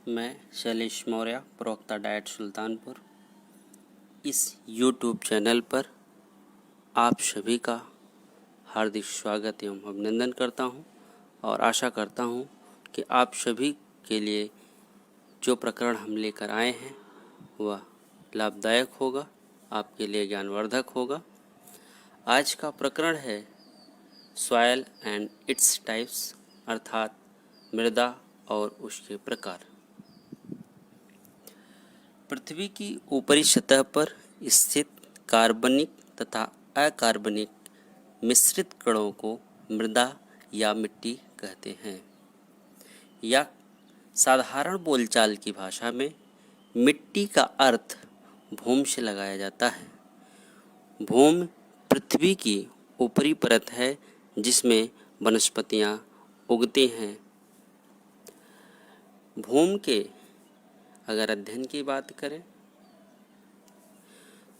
मैं शैलेश मौर्य, प्रवक्ता डाइट सुल्तानपुर। इस YouTube चैनल पर आप सभी का हार्दिक स्वागत एवं अभिनंदन करता हूं और आशा करता हूं कि आप सभी के लिए जो प्रकरण हम लेकर आए हैं वह लाभदायक होगा, आपके लिए ज्ञानवर्धक होगा। आज का प्रकरण है सॉइल एंड इट्स टाइप्स, अर्थात मृदा और उसके प्रकार। पृथ्वी की ऊपरी सतह पर स्थित कार्बनिक तथा अकार्बनिक मिश्रित कणों को मृदा या मिट्टी कहते हैं। या साधारण बोलचाल की भाषा में मिट्टी का अर्थ भूमि से लगाया जाता है। भूमि पृथ्वी की ऊपरी परत है जिसमें वनस्पतियां उगती हैं। भूमि के अगर अध्ययन की बात करें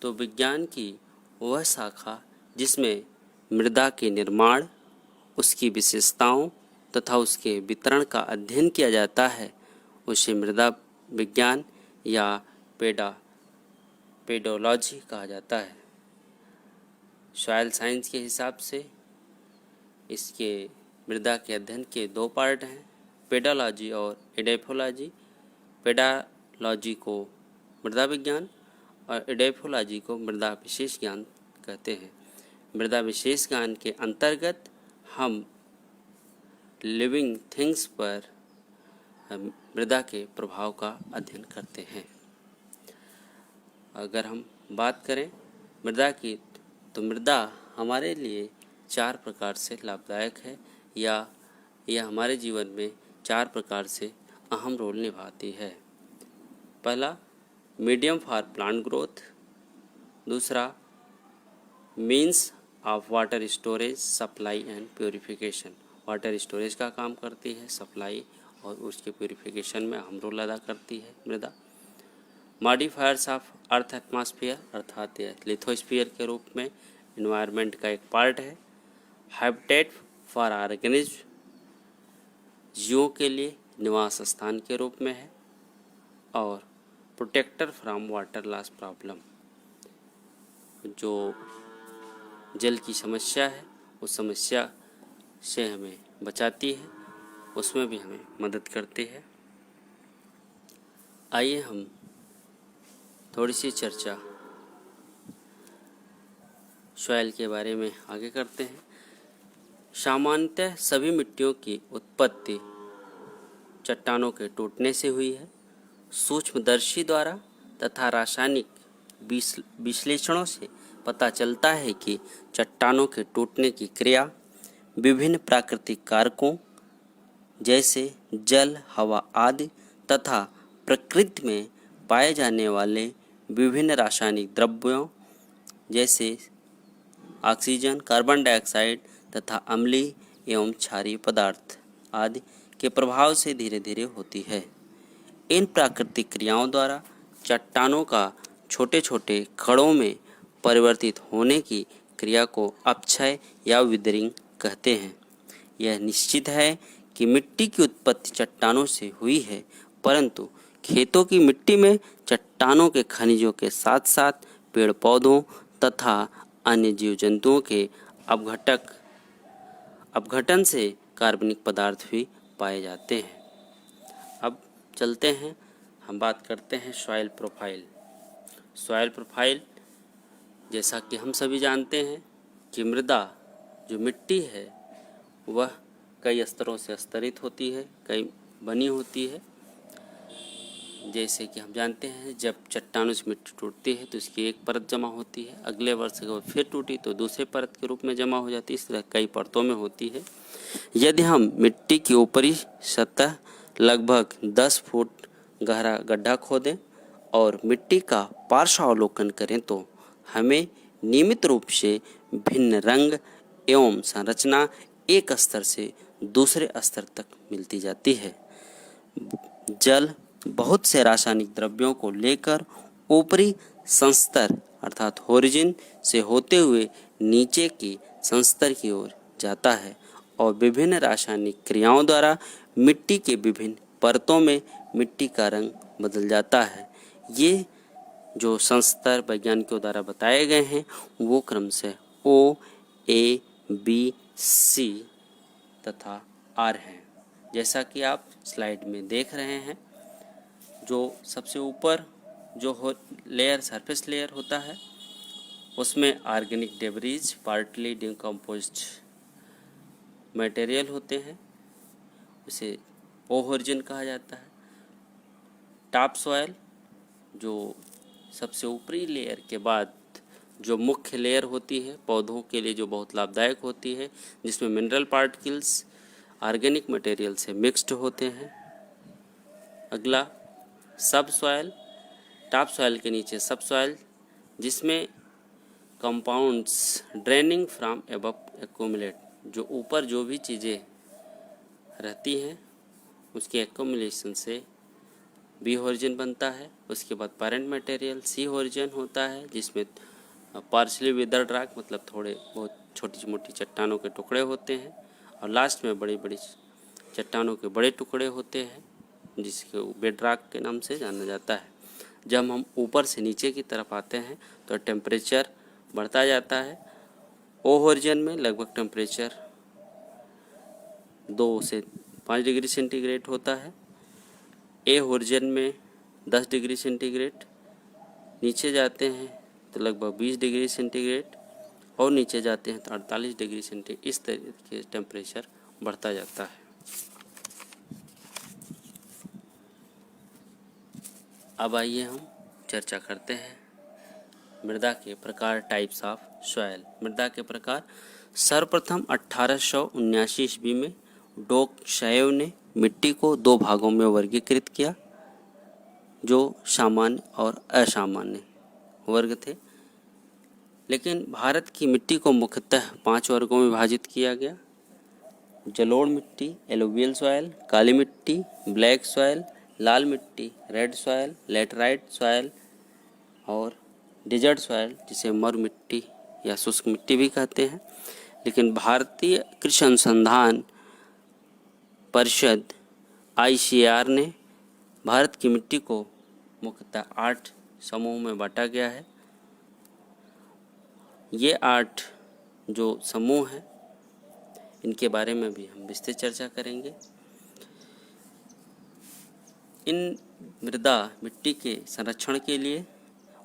तो विज्ञान की वह शाखा जिसमें मृदा के निर्माण, उसकी विशेषताओं तथा उसके वितरण का अध्ययन किया जाता है उसे मृदा विज्ञान या पेडोलॉजी कहा जाता है। सॉइल साइंस के हिसाब से इसके मृदा के अध्ययन के दो पार्ट हैं, पेडोलॉजी और एडेफोलॉजी। पेडोलॉजी को मृदा विज्ञान और एडेफोलॉजी को मृदा विशेष ज्ञान कहते हैं। मृदा विशेष ज्ञान के अंतर्गत हम लिविंग थिंग्स पर मृदा के प्रभाव का अध्ययन करते हैं। अगर हम बात करें मृदा की तो मृदा हमारे लिए 4 प्रकार से लाभदायक है या यह हमारे जीवन में 4 प्रकार से अहम रोल निभाती है। पहला, मीडियम फॉर प्लांट ग्रोथ। दूसरा, means of water storage, supply and purification. Water storage का काम करती है, सप्लाई और उसके प्योरीफिकेशन में अहम रोल अदा करती है मृदा। मॉडिफायर्स ऑफ अर्थ एटमॉस्फेयर, अर्थात यह लिथोस्फीयर के रूप में इन्वायरमेंट का एक पार्ट है। हैबिटेट फॉर ऑर्गेनिज्म, जीवों के लिए निवास स्थान के रूप में है। और protector from water loss problem, जो जल की समस्या है उस समस्या से हमें बचाती है, उसमें भी हमें मदद करती है। आइए हम थोड़ी सी चर्चा सॉइल के बारे में आगे करते हैं। सामान्यतः सभी मिट्टियों की उत्पत्ति चट्टानों के टूटने से हुई है। सूक्ष्मदर्शी द्वारा तथा रासायनिक विश्लेषणों से पता चलता है कि चट्टानों के टूटने की क्रिया विभिन्न प्राकृतिक कारकों जैसे जल, हवा आदि तथा प्रकृति में पाए जाने वाले विभिन्न रासायनिक द्रव्यों जैसे ऑक्सीजन, कार्बन डाइऑक्साइड तथा अम्लीय एवं क्षारीय पदार्थ आदि के प्रभाव से धीरे धीरे होती है। इन प्राकृतिक क्रियाओं द्वारा चट्टानों का छोटे छोटे खड़ों में परिवर्तित होने की क्रिया को अपक्षय या विदरिंग कहते हैं। यह निश्चित है कि मिट्टी की उत्पत्ति चट्टानों से हुई है, परंतु खेतों की मिट्टी में चट्टानों के खनिजों के साथ साथ पेड़ पौधों तथा अन्य जीव जंतुओं के अपघटन से कार्बनिक पदार्थ भी पाए जाते हैं। अब चलते हैं, हम बात करते हैं सॉइल प्रोफाइल। सॉइल प्रोफाइल, जैसा कि हम सभी जानते हैं कि मृदा जो मिट्टी है वह कई स्तरों से स्तरित होती है, कई बनी होती है। जैसे कि हम जानते हैं जब चट्टानों से मिट्टी टूटती है तो इसकी एक परत जमा होती है, अगले वर्ष अगर फिर टूटी तो दूसरे परत के रूप में जमा हो जाती है। इस तरह कई परतों में होती है। यदि हम मिट्टी की ऊपरी सतह लगभग 10 फुट गहरा गड्ढा खोदें और मिट्टी का पार्श्वावलोकन करें तो हमें नियमित रूप से भिन्न रंग एवं संरचना एक स्तर से दूसरे स्तर तक मिलती जाती है। जल बहुत से रासायनिक द्रव्यों को लेकर ऊपरी संस्तर अर्थात होरिजिन से होते हुए नीचे की संस्तर की ओर जाता है और विभिन्न रासायनिक क्रियाओं द्वारा मिट्टी के विभिन्न परतों में मिट्टी का रंग बदल जाता है। ये जो संस्तर वैज्ञानिकों द्वारा बताए गए हैं वो क्रम से O, A, B, C तथा R हैं। जैसा कि आप स्लाइड में देख रहे हैं, जो सबसे ऊपर जो लेयर सरफेस लेयर होता है उसमें organic debris partly decomposed material होते हैं, उसे ओरिजिन कहा जाता है। टॉप सॉयल जो सबसे ऊपरी लेयर के बाद जो मुख्य लेयर होती है पौधों के लिए जो बहुत लाभदायक होती है, जिसमें मिनरल पार्टिकल्स ऑर्गेनिक मटेरियल से मिक्स्ड होते हैं। अगला सब सॉयल, टॉप सॉयल के नीचे सब सॉयल, जिसमें compounds draining from above accumulate, जो ऊपर जो भी चीज़ें रहती हैं उसके एक्यूमुलेशन से बी ओरिजिन बनता है। उसके बाद पेरेंट मटेरियल सी ओरिजिन होता है, जिसमें पार्शली विदर्ड रॉक मतलब थोड़े बहुत छोटी मोटी चट्टानों के टुकड़े होते हैं, और लास्ट में बड़ी बड़ी चट्टानों के बड़े टुकड़े होते हैं जिसके बेड रॉक के नाम से जाना जाता है। जब हम ऊपर से नीचे की तरफ आते हैं तो टेम्परेचर बढ़ता जाता है। ओ ओरिजिन में लगभग टेम्परेचर 2 से 5 डिग्री सेंटीग्रेड होता है। ए ओरिजिन में 10 डिग्री सेंटीग्रेड, नीचे जाते हैं तो लगभग 20 डिग्री सेंटीग्रेड, और नीचे जाते हैं तो 48 डिग्री सेंटीग्रेड। इस तरीके से टेम्परेचर बढ़ता जाता है। अब आइए हम चर्चा करते हैं मृदा के प्रकार, टाइप्स ऑफ सॉयल। मृदा के प्रकार, सर्वप्रथम 1879 ईस्वी में डोकशेव ने मिट्टी को 2 भागों में वर्गीकृत किया, जो सामान्य और असामान्य वर्ग थे। लेकिन भारत की मिट्टी को मुख्यतः 5 वर्गों में विभाजित किया गया: जलोढ़ मिट्टी, एलुवियल सॉयल, काली मिट्टी, ब्लैक सॉयल, लाल मिट्टी, रेड सॉयल, लैटेराइट सॉयल और डिजर्ट सॉयल, जिसे मरु मिट्टी या शुष्क मिट्टी भी कहते हैं। लेकिन भारतीय कृषि अनुसंधान परिषद ICAR ने भारत की मिट्टी को मुख्यतः 8 समूह में बांटा गया है। ये 8 जो समूह हैं इनके बारे में भी हम विस्तृत चर्चा करेंगे। इन मृदा मिट्टी के संरक्षण के लिए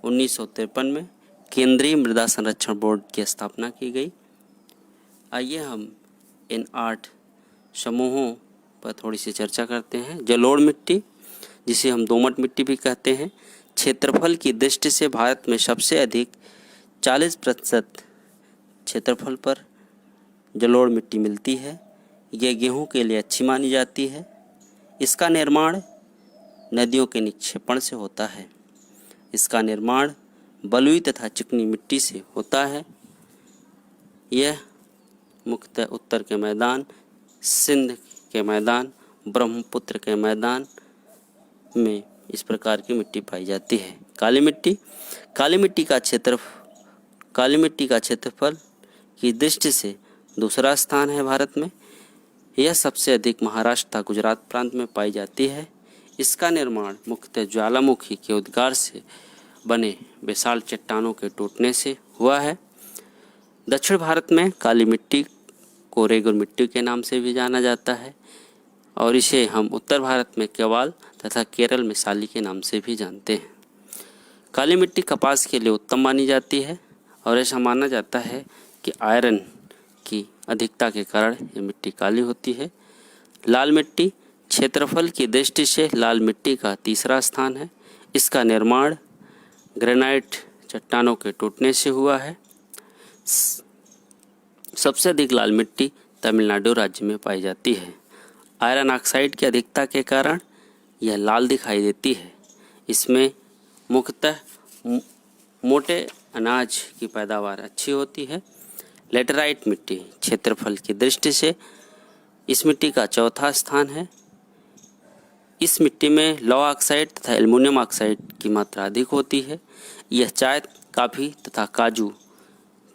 1953 में केंद्रीय मृदा संरक्षण बोर्ड की स्थापना की गई। आइए हम इन 8 समूहों पर थोड़ी सी चर्चा करते हैं। जलोढ़ मिट्टी, जिसे हम दोमट मिट्टी भी कहते हैं, क्षेत्रफल की दृष्टि से भारत में सबसे अधिक 40% क्षेत्रफल पर जलोढ़ मिट्टी मिलती है। यह गेहूं के लिए अच्छी मानी जाती है। इसका निर्माण नदियों के निक्षेपण से होता है। इसका निर्माण बलुई तथा चिकनी मिट्टी से होता है। यह मुख्यतः उत्तर के मैदान, सिंध के मैदान, ब्रह्मपुत्र के मैदान में इस प्रकार की मिट्टी पाई जाती है। काली मिट्टी, काली मिट्टी का क्षेत्रफल की दृष्टि से दूसरा स्थान है भारत में। यह सबसे अधिक महाराष्ट्र तथा गुजरात प्रांत में पाई जाती है। इसका निर्माण मुख्यतः ज्वालामुखी के उद्गार से बने विशाल चट्टानों के टूटने से हुआ है। दक्षिण भारत में काली मिट्टी को रेगुर मिट्टी के नाम से भी जाना जाता है, और इसे हम उत्तर भारत में केवाल तथा केरल में साली के नाम से भी जानते हैं। काली मिट्टी कपास के लिए उत्तम मानी जाती है, और ऐसा माना जाता है कि आयरन की अधिकता के कारण ये मिट्टी काली होती है। लाल मिट्टी, क्षेत्रफल की दृष्टि से लाल मिट्टी का तीसरा स्थान है। इसका निर्माण ग्रेनाइट चट्टानों के टूटने से हुआ है। सबसे अधिक लाल मिट्टी तमिलनाडु राज्य में पाई जाती है। आयरन ऑक्साइड की अधिकता के कारण यह लाल दिखाई देती है। इसमें मुख्यतः मोटे अनाज की पैदावार अच्छी होती है। लैटेराइट मिट्टी, क्षेत्रफल की दृष्टि से इस मिट्टी का चौथा स्थान है। इस मिट्टी में लौह ऑक्साइड तथा एल्युमिनियम ऑक्साइड की मात्रा अधिक होती है। यह चाय, कॉफ़ी तथा काजू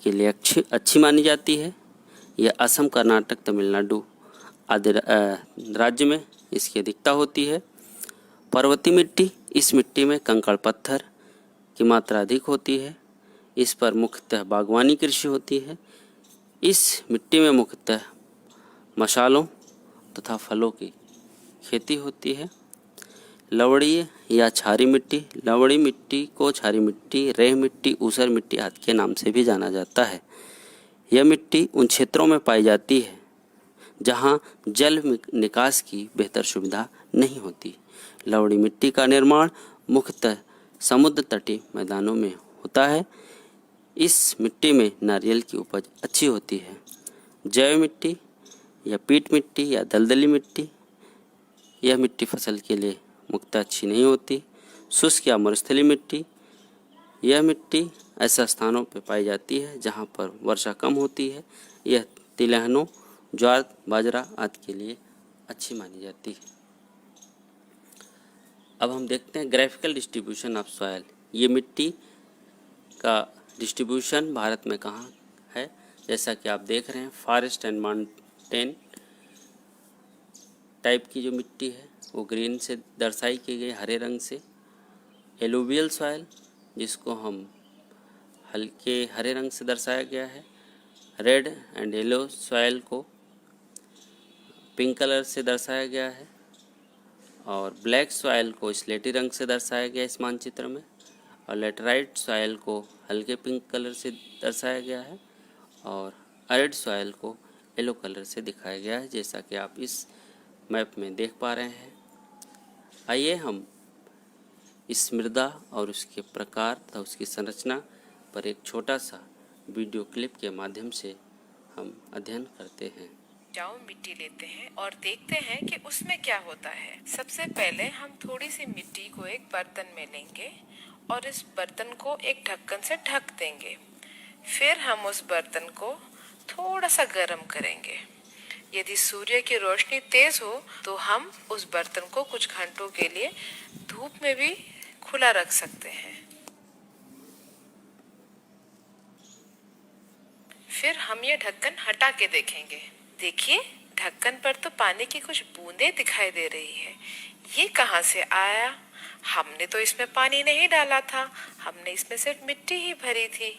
के लिए अच्छी मानी जाती है। यह असम, कर्नाटक, तमिलनाडु आदि राज्य में इसकी अधिकता होती है। पर्वतीय मिट्टी, इस मिट्टी में कंकड़ पत्थर की मात्रा अधिक होती है। इस पर मुख्यतः बागवानी कृषि होती है। इस मिट्टी में मुख्यतः मसालों तथा फलों की खेती होती है। लवणीय या क्षारीय मिट्टी, लवणीय मिट्टी को क्षारीय मिट्टी, रेह मिट्टी, ऊसर मिट्टी आदि के नाम से भी जाना जाता है। यह मिट्टी उन क्षेत्रों में पाई जाती है जहां जल निकास की बेहतर सुविधा नहीं होती। लवणीय मिट्टी का निर्माण मुख्यतः समुद्र तटीय मैदानों में होता है। इस मिट्टी में नारियल की उपज अच्छी होती है। जैव मिट्टी या पीट मिट्टी या दलदली मिट्टी, यह मिट्टी फसल के लिए मुख्यतः अच्छी नहीं होती। शुष्क या मरुस्थलीय मिट्टी, यह मिट्टी ऐसे स्थानों पर पाई जाती है जहां पर वर्षा कम होती है। यह तिलहनों, ज्वार, बाजरा आदि के लिए अच्छी मानी जाती है। अब हम देखते हैं ग्राफिकल डिस्ट्रीब्यूशन ऑफ सॉयल। ये मिट्टी का डिस्ट्रीब्यूशन भारत में कहाँ है, जैसा कि आप देख रहे हैं फॉरेस्ट एंड माउंटेन टाइप की जो मिट्टी है वो ग्रीन से दर्शाई की गई, हरे रंग से। एलुवियल सॉयल, जिसको हम हल्के हरे रंग से दर्शाया गया है। रेड एंड येलो सॉयल को पिंक कलर से दर्शाया गया है और ब्लैक सॉयल को स्लेटी रंग से दर्शाया गया इस मानचित्र में, और लेटराइट सॉयल को हल्के पिंक कलर से दर्शाया गया है और एरिड सॉयल को येलो कलर से दिखाया गया है, जैसा कि आप इस मैप में देख पा रहे हैं। आइए हम इस मृदा और उसके प्रकार तथा उसकी संरचना पर एक छोटा सा वीडियो क्लिप के माध्यम से हम अध्ययन करते हैं। जाओ मिट्टी लेते हैं और देखते हैं कि उसमें क्या होता है। सबसे पहले हम थोड़ी सी मिट्टी को एक बर्तन में लेंगे और इस बर्तन को एक ढक्कन से ढक देंगे। फिर हम उस बर्तन को थोड़ा सा गर्म करेंगे। यदि सूर्य की रोशनी तेज हो तो हम उस बर्तन को कुछ घंटों के लिए धूप में भी खुला रख सकते हैं। फिर हम ये ढक्कन हटा के देखेंगे। देखिए, ढक्कन पर तो पानी की कुछ बूंदें दिखाई दे रही है। ये कहाँ से आया? हमने तो इसमें पानी नहीं डाला था, हमने इसमें सिर्फ मिट्टी ही भरी थी।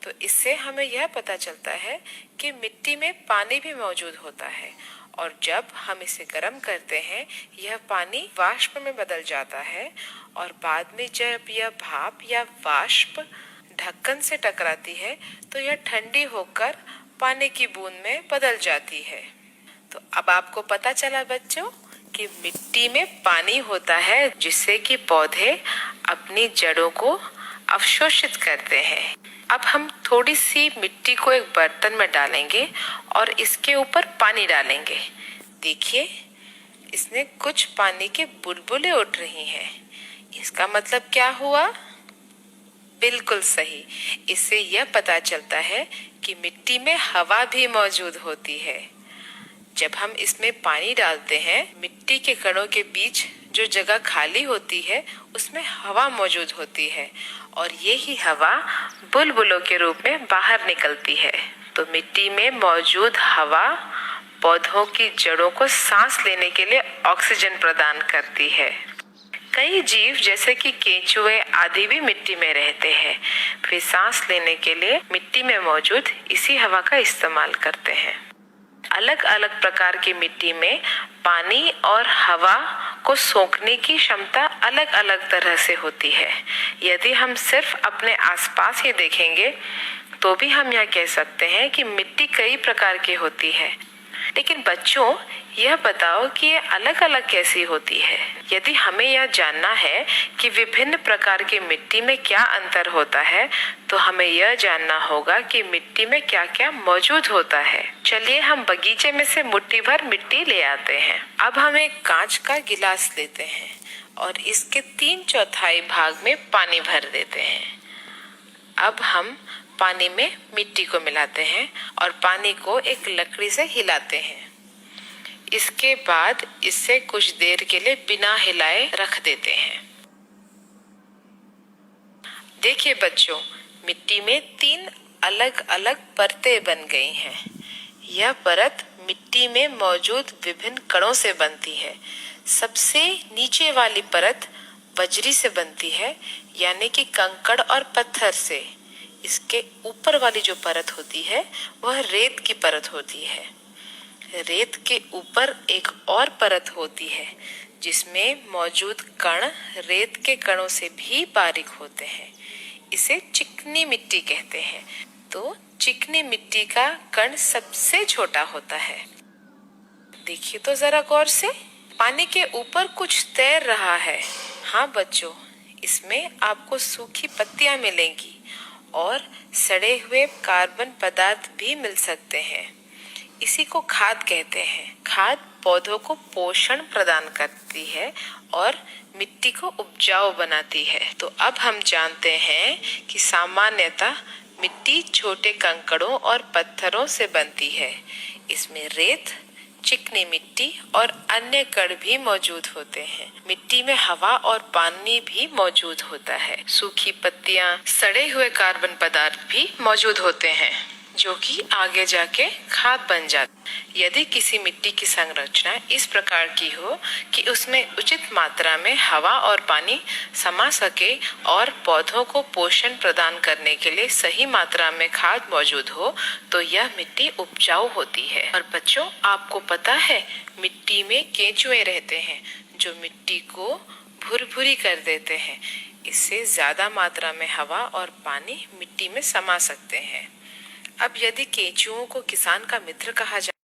तो इससे हमें यह पता चलता है कि मिट्टी में पानी भी मौजूद होता है और जब हम इसे गर्म करते हैं यह पानी वाष्प में बदल जाता है और बाद में जब यह भाप या वाष्प ढक्कन से टकराती है तो यह ठंडी होकर पानी की बूंद में बदल जाती है। तो अब आपको पता चला बच्चों कि मिट्टी में पानी होता है जिससे कि पौधे अपनी जड़ों को अवशोषित करते हैं। अब हम थोड़ी सी मिट्टी को एक बर्तन में डालेंगे और इसके ऊपर पानी डालेंगे। देखिए, इसमें कुछ पानी के बुलबुलें उठ रही हैं। इसका मतलब क्या हुआ? बिल्कुल सही, इससे यह पता चलता है कि मिट्टी में हवा भी मौजूद होती है। जब हम इसमें पानी डालते हैं, मिट्टी के कणों के बीच जो जगह खाली होती है उसमें हवा मौजूद होती है और ये ही हवा बुलबुलों के रूप में बाहर निकलती है। तो मिट्टी में मौजूद हवा पौधों की जड़ों को सांस लेने के लिए ऑक्सीजन प्रदान करती है। कई जीव जैसे कि केंचुए आदि भी मिट्टी में रहते हैं। वे सांस लेने के लिए मिट्टी में मौजूद इसी हवा का इस्तेमाल करते हैं। अलग अलग प्रकार की मिट्टी में पानी और हवा को सोखने की क्षमता अलग अलग तरह से होती है। यदि हम सिर्फ अपने आसपास ही देखेंगे तो भी हम यह कह सकते हैं कि मिट्टी कई प्रकार की होती है। लेकिन बच्चों, यह बताओ कि ये अलग अलग कैसी होती है। यदि हमें यह जानना है कि विभिन्न प्रकार की मिट्टी में क्या अंतर होता है तो हमें यह जानना होगा कि मिट्टी में क्या क्या मौजूद होता है। चलिए हम बगीचे में से मुट्ठी भर मिट्टी ले आते हैं। अब हम एक कांच का गिलास लेते हैं और इसके 3/4 भाग में पानी भर देते हैं। अब हम पानी में मिट्टी को मिलाते हैं और पानी को एक लकड़ी से हिलाते हैं। इसके बाद इसे कुछ देर के लिए बिना हिलाए रख देते हैं। देखिए बच्चों, मिट्टी में 3 अलग अलग परतें बन गई हैं। यह परत मिट्टी में मौजूद विभिन्न कणों से बनती है। सबसे नीचे वाली परत बजरी से बनती है, यानी कि कंकड़ और पत्थर से। इसके ऊपर वाली जो परत होती है वह रेत की परत होती है। रेत के ऊपर एक और परत होती है जिसमें मौजूद कण रेत के कणों से भी बारीक होते हैं। इसे चिकनी मिट्टी कहते हैं। तो चिकनी मिट्टी का कण सबसे छोटा होता है। देखिए तो जरा गौर से, पानी के ऊपर कुछ तैर रहा है। हाँ बच्चों, इसमें आपको सूखी पत्तियां मिलेंगी और सड़े हुए कार्बन पदार्थ भी मिल सकते हैं। इसी को खाद कहते हैं। खाद पौधों को पोषण प्रदान करती है और मिट्टी को उपजाऊ बनाती है। तो अब हम जानते हैं कि सामान्यतः मिट्टी छोटे कंकड़ों और पत्थरों से बनती है। इसमें रेत, चिकनी मिट्टी और अन्य कण भी मौजूद होते हैं। मिट्टी में हवा और पानी भी मौजूद होता है। सूखी पत्तियां, सड़े हुए कार्बन पदार्थ भी मौजूद होते हैं जो कि आगे जाके खाद बन जाती। यदि किसी मिट्टी की संरचना इस प्रकार की हो कि उसमें उचित मात्रा में हवा और पानी समा सके और पौधों को पोषण प्रदान करने के लिए सही मात्रा में खाद मौजूद हो, तो यह मिट्टी उपजाऊ होती है। और बच्चों, आपको पता है मिट्टी में केंचुए रहते हैं जो मिट्टी को भुरभुरी कर देते हैं। इससे ज्यादा मात्रा में हवा और पानी मिट्टी में समा सकते हैं। अब यदि केंचुओं को किसान का मित्र कहा जाए